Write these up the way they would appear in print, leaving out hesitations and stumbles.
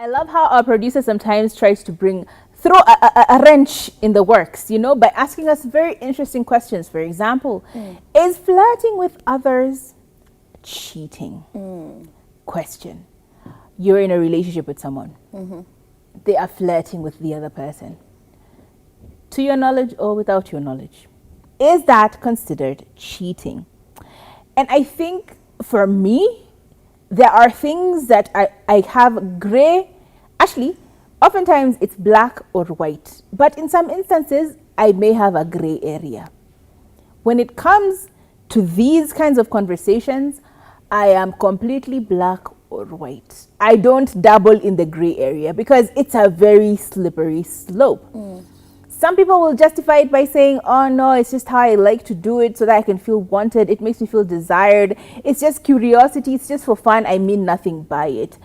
I love how our producer sometimes tries to throw a wrench in the works, by asking us very interesting questions. For example, is flirting with others cheating? Question. You're in a relationship with someone. They are flirting with the other person. To your knowledge or without your knowledge? Is that considered cheating? And I think for me, there are things that I have gray. Actually, oftentimes it's black or white. But in some instances, I may have a gray area. When it comes to these kinds of conversations, I am completely black or white. I don't dabble in the gray area because it's a very slippery slope. Some people will justify it by saying, oh no, it's just how I like to do it so that I can feel wanted. It makes me feel desired. It's just curiosity. It's just for fun. I mean nothing by it.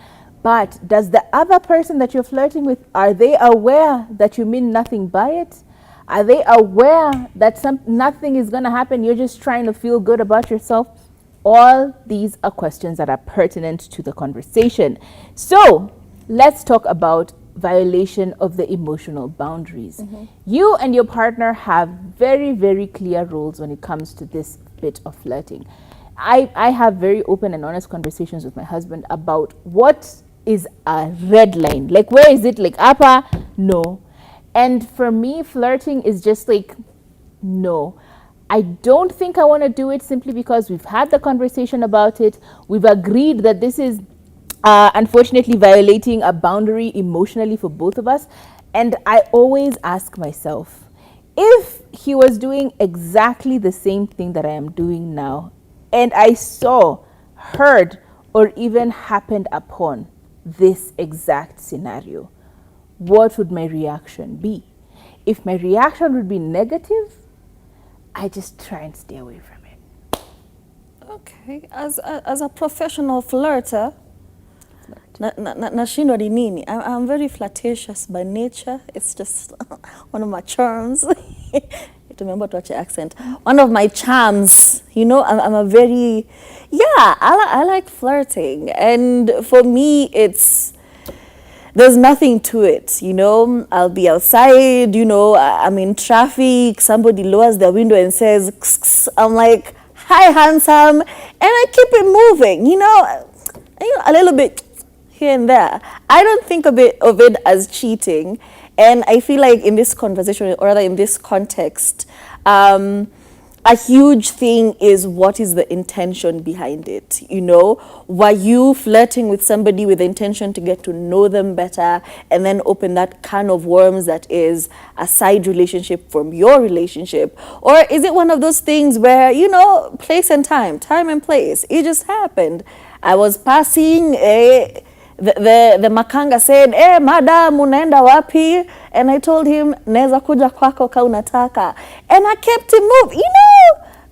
But does the other person that you're flirting with, are they aware that you mean nothing by it? Are they aware that nothing is going to happen? You're just trying to feel good about yourself? All these are questions that are pertinent to the conversation. So let's talk about violation of the emotional boundaries. You and your partner have very, very clear rules when it comes to this bit of flirting. I have very open and honest conversations with my husband about what is a red line. Like, where is it? Like, upper? No. And for me, flirting is just like, no. I don't think I want to do it simply because we've had the conversation about it. We've agreed that this is unfortunately violating a boundary emotionally for both of us. And I always ask myself, if he was doing exactly the same thing that I am doing now, and I saw, heard, or even happened upon this exact scenario, what would my reaction be? If my reaction would be negative, I just try and stay away from it. Okay, as a professional flirter, nashindwa ni nini? I'm very flirtatious by nature. It's just one of my charms. Remember to watch your accent. One of my charms, I'm a very, I like flirting. And for me, there's nothing to it, I'll be outside, I'm in traffic, somebody lowers their window and says, kss, kss. I'm like, hi, handsome, and I keep it moving, a little bit here and there. I don't think of it as cheating, and I feel like in this conversation, or rather in this context, a huge thing is, what is the intention behind it? Were you flirting with somebody with the intention to get to know them better and then open that can of worms that is a side relationship from your relationship? Or is it one of those things where, place and time and place, it just happened? I was passing, the makanga said, madam, unaenda wapi? And I told him, neza kuja kwako ka unataka. And I kept him moving,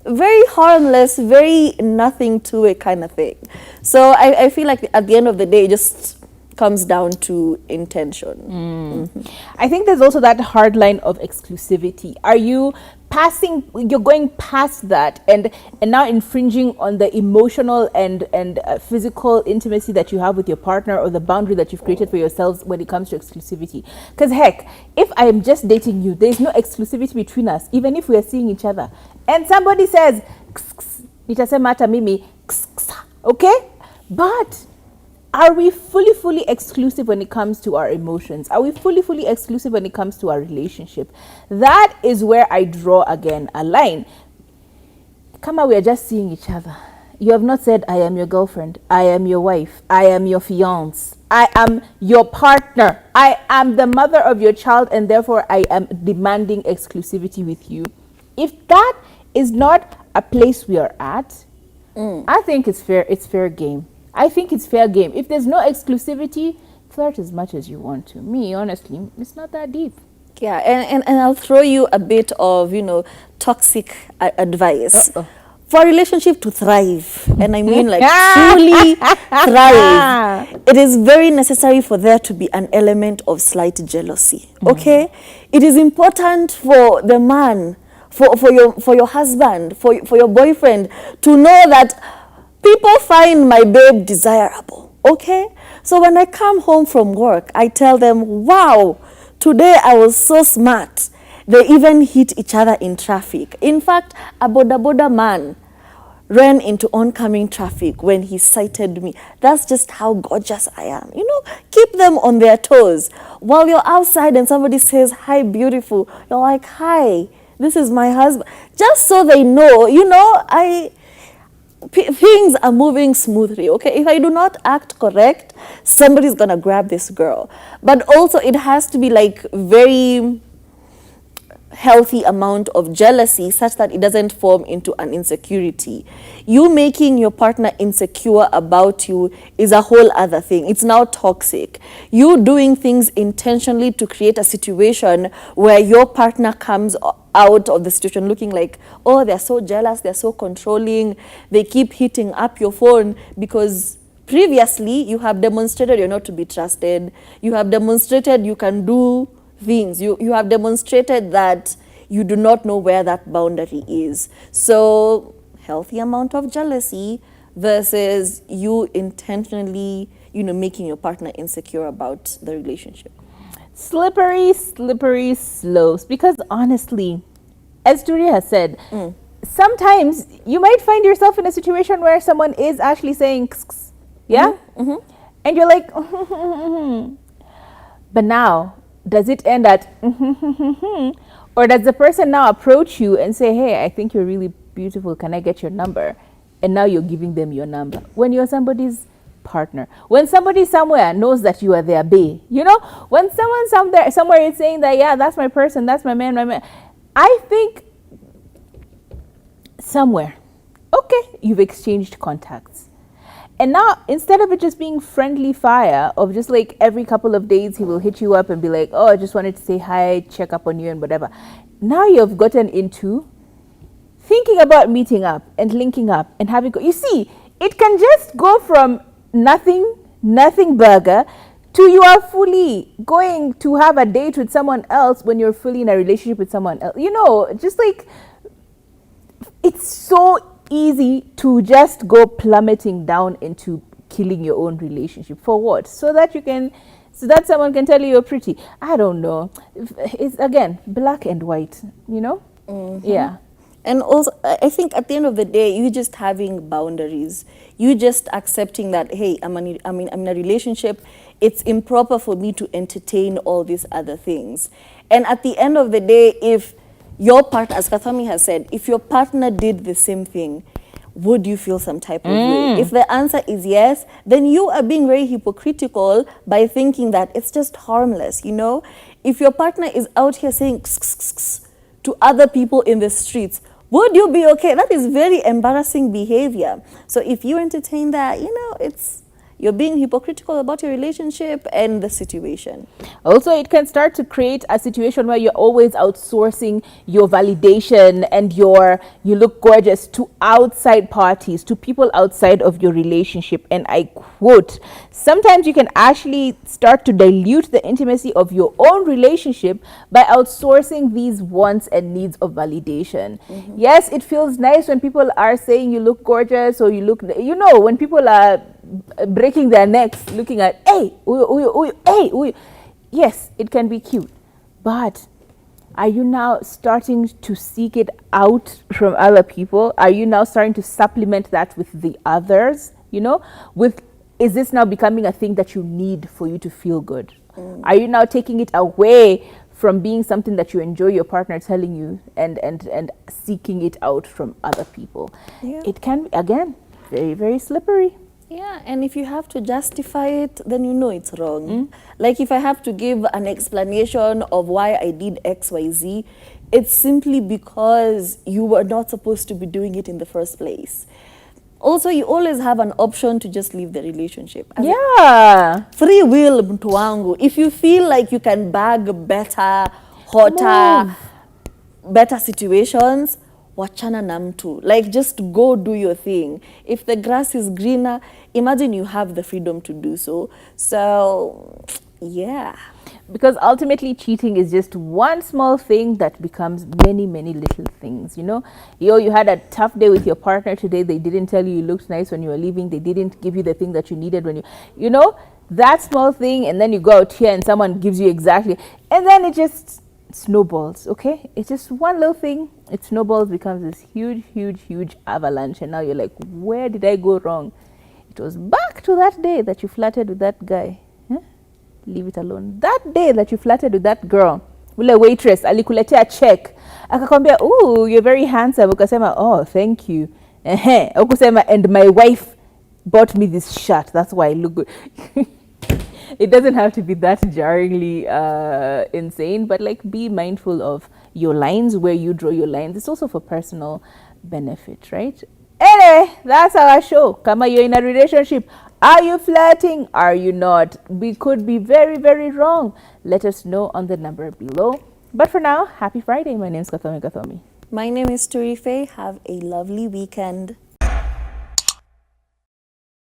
very harmless, very nothing to it kind of thing. So I feel like at the end of the day, it just comes down to intention. I think there's also that hard line of exclusivity. Are you you're going past that and now infringing on the emotional and physical intimacy that you have with your partner, or the boundary that you've created for yourselves when it comes to exclusivity? Because heck, if I am just dating you, there's no exclusivity between us, even if we are seeing each other, and somebody says, nitasema hata mimi, okay? But are we fully exclusive when it comes to our emotions? Are we fully exclusive when it comes to our relationship? That is where I draw again a line. Kama we are just seeing each other. You have not said, I am your girlfriend, I am your wife, I am your fiance, I am your partner, I am the mother of your child, and therefore I am demanding exclusivity with you. If that is not a place we are at, I think it's fair game. I think it's fair game. If there's no exclusivity, flirt as much as you want to. Me, honestly, it's not that deep. Yeah, and I'll throw you a bit of, toxic advice. For a relationship to thrive, and I mean like truly thrive, it is very necessary for there to be an element of slight jealousy, okay? It is important for the man, for your husband, for your boyfriend to know that people find my babe desirable, okay? So when I come home from work, I tell them, wow, today I was so smart. They even hit each other in traffic. In fact, a boda boda man ran into oncoming traffic when he sighted me. That's just how gorgeous I am. You know, keep them on their toes. While you're outside and somebody says, hi, beautiful, you're like, hi, this is my husband. Just so they know, you know, things are moving smoothly, okay? If I do not act correct, somebody's gonna grab this girl. But also it has to be like very healthy amount of jealousy such that it doesn't form into an insecurity. You making your partner insecure about you is a whole other thing. It's now toxic. You doing things intentionally to create a situation where your partner comes out of the situation looking like, oh, they're so jealous, they're so controlling, they keep hitting up your phone because previously you have demonstrated you're not to be trusted. You have demonstrated you can do things. You have demonstrated that you do not know where that boundary is. So healthy amount of jealousy versus you intentionally, you know, making your partner insecure about the relationship. Slippery, slippery slopes. Because honestly, as Duria has said, sometimes you might find yourself in a situation where someone is actually saying, yeah? And you're like, but now, does it end at or does the person now approach you and say, hey, I think you're really beautiful, can I get your number? And now you're giving them your number when you're somebody's partner, when somebody somewhere knows that you are their bae, you know, when someone somewhere is saying that, yeah, that's my person, that's my man, I think somewhere, okay, you've exchanged contacts. And now, instead of it just being friendly fire, of just like every couple of days he will hit you up and be like, oh, I just wanted to say hi, check up on you and whatever. Now you've gotten into thinking about meeting up and linking up and having, you see, it can just go from nothing burger to you are fully going to have a date with someone else when you're fully in a relationship with someone else. You know, just like, it's so easy to just go plummeting down into killing your own relationship. For what? So that someone can tell you you're pretty. I don't know. It's again black and white, you know? Yeah. And also, I think at the end of the day, you just having boundaries. You just accepting that, hey, I'm in a relationship. It's improper for me to entertain all these other things. And at the end of the day, if your partner, as Kathami has said, if your partner did the same thing, would you feel some type of way? If the answer is yes, then you are being very hypocritical by thinking that it's just harmless, you know? If your partner is out here saying to other people in the streets, would you be okay? That is very embarrassing behavior. So if you entertain that, you know, you're being hypocritical about your relationship and the situation. Also, it can start to create a situation where you're always outsourcing your validation and you look gorgeous to outside parties, to people outside of your relationship. And I quote, sometimes you can actually start to dilute the intimacy of your own relationship by outsourcing these wants and needs of validation. Yes, it feels nice when people are saying you look gorgeous or you look, you know, when people are breaking their necks looking at, hey, hey. Yes, it can be cute, but are you now starting to seek it out from other people? Are you now starting to supplement that with the others? You know, is this now becoming a thing that you need for you to feel good? Are you now taking it away from being something that you enjoy your partner telling you and seeking it out from other people? Yeah. It can be, again, very, very slippery. Yeah, and if you have to justify it, then you know it's wrong. Like if I have to give an explanation of why I did X, Y, Z, it's simply because you were not supposed to be doing it in the first place. Also, you always have an option to just leave the relationship. Yeah. Free will, mtu wangu. If you feel like you can bag better, hotter, better situations, wachana na mtu. Like, just go do your thing. If the grass is greener, imagine you have the freedom to do so. So, yeah. Because ultimately cheating is just one small thing that becomes many, many little things, you know. You had a tough day with your partner today. They didn't tell you looked nice when you were leaving. They didn't give you the thing that you needed when you know, that small thing, and then you go out here and someone gives you exactly, and then it just snowballs. Okay, it's just one little thing, it snowballs, becomes this huge avalanche, and now you're like, where did I go wrong? It was back to that day that you flirted with that guy. Huh? Leave it alone. That day that you flirted with that girl, ule waitress alikuletea check akakwambia, ooh, you're very handsome, ukasema, oh, thank you. Ukusema, and my wife bought me this shirt, that's why I look good. It doesn't have to be that jarringly insane, but like, be mindful of your lines, where you draw your lines. It's also for personal benefit, right? Anyway, that's our show. Kama you're in a relationship, are you flirting? Are you not? We could be very wrong. Let us know on the number below. But for now, happy Friday. My name is Kathomi. My name is Turife. Have a lovely weekend.